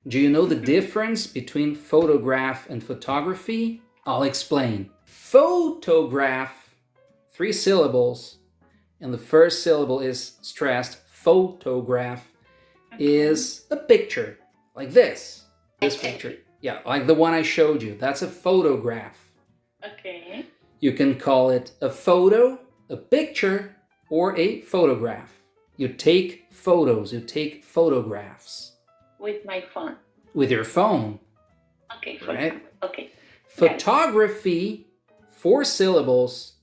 Do you know the difference between photograph and photography? I'll explain. Photograph, 3 syllables, and the first syllable is stressed. Photograph is a picture, like this. This picture. Yeah, like the one I showed you. That's a photograph. Okay. You can call it a photo, a picture, or a photograph. You take photos, you take photographs. With my phone. With your phone. Okay. Right? Okay. Photography, 4 syllables.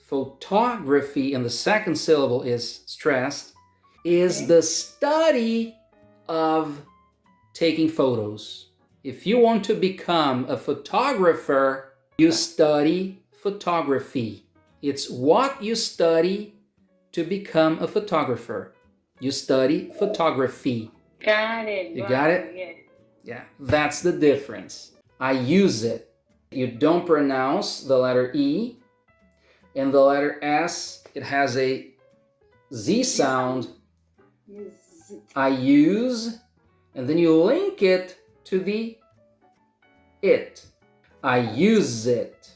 Photography, and the second syllable is stressed, is the study of taking photos. If you want to become a photographer, you study photography. It's what you study to become a photographer. You study photography. Got it. You got it? Yeah. Yeah, that's the difference. I use it. You don't pronounce the letter E. And the letter S, it has a Z sound. I use, and then you link it to the it. I use it.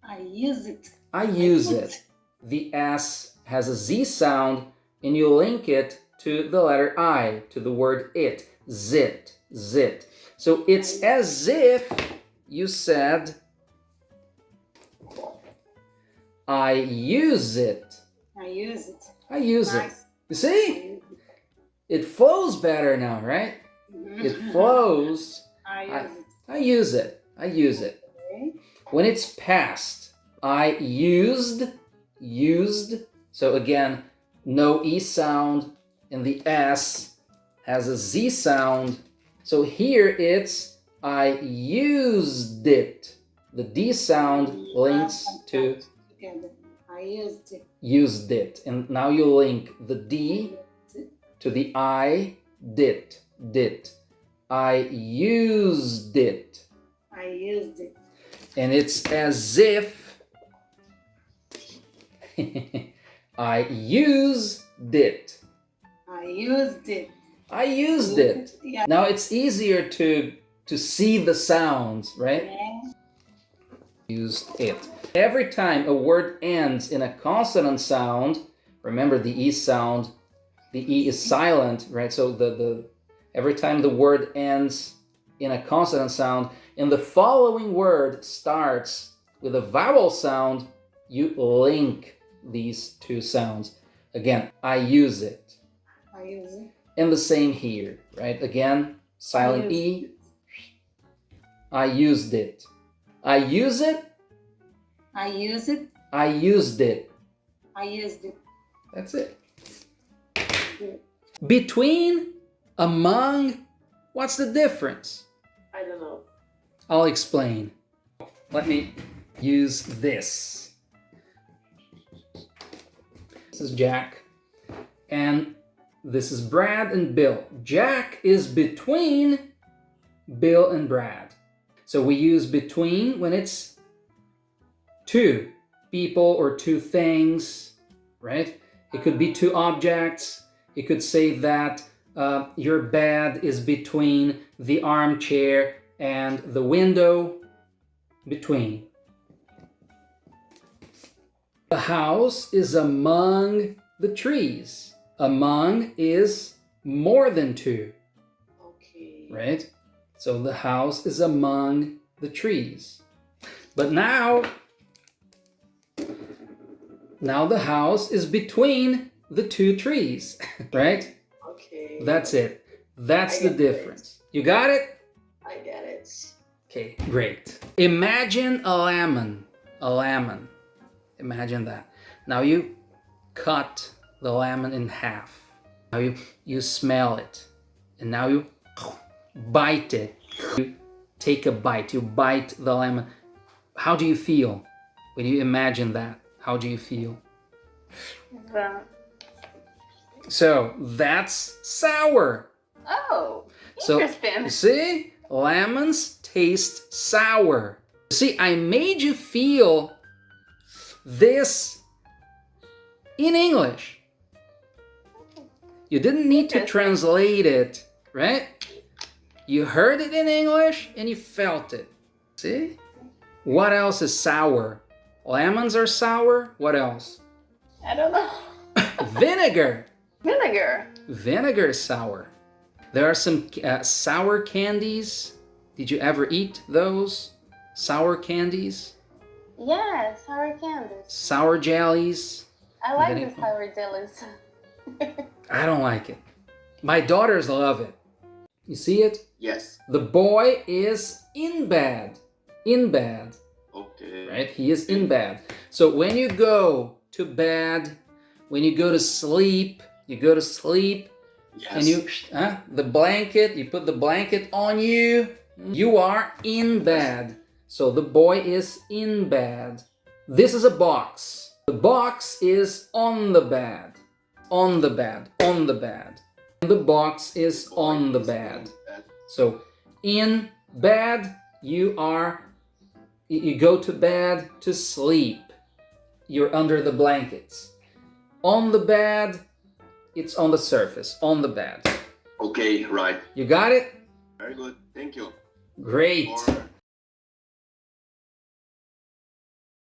I use it. I use it. The S has a Z sound, and you link it to the letter I, to the word it. Zit, zit. So it's as if you said, I use it. I use it. I use it. You see? It flows better now, right? It flows. I use it. I use it. I use it. Okay. When it's past, I used. So again, no E sound, and the S has a Z sound. So here it's I used it. The D sound links to I used it. used it. And now you link the D to the I, did. I used it. I used it. And it's as if I used it. I used it. I used it. Yeah. Now it's easier to see the sounds, right? Yeah. Used it. Every time a word ends in a consonant sound, remember the E sound, the E is silent, right? So the every time the word ends in a consonant sound, and the following word starts with a vowel sound, you link these two sounds. Again, I use it. I use it. And the same here, right? Again, silent E. I used it. I use it. I use it. I used it. I used it. That's it. Between, among, what's the difference? I don't know. I'll explain. Let me use this. This is Jack, and this is Brad and Bill. Jack is between Bill and Brad. So we use between when it's two people or two things, right? It could be two objects. You could say that your bed is between the armchair and the window. Between. The house is among the trees. Among is more than two. Okay. Right? So the house is among the trees. But now the house is between the two trees, right? Okay. That's it. That's the difference. You got it? I get it. Okay, great. Imagine a lemon. A lemon. Imagine that. Now you cut the lemon in half. Now you smell it. And now you bite it. You take a bite. You bite the lemon. How do you feel when you imagine that? How do you feel? So that's sour. Oh, So interesting. see, lemons taste sour. See, I made you feel this in English. You didn't need to translate it, right? You heard it in English and you felt it. See? What else is sour? Lemons are sour. What else? I don't know. Vinegar. Vinegar. Vinegar is sour. There are some sour candies. Did you ever eat those? Sour candies? Yes, sour candies. Sour jellies? I like Vinegar. the sour jellies. I don't like it. My daughters love it. You see it? Yes. The boy is in bed. In bed. Okay. Right? He is in bed. So when you go to bed, when you go to sleep, Yes. and you the blanket, you put the blanket on you, you are in bed. So the boy is in bed. This is a box. The box is on the bed. On the bed. On the bed. The box is on the bed. So in bed, you go to bed to sleep. You're under the blankets. On the bed, it's on the surface, on the bed. Okay, right. You got it? Very good. Thank you Great. for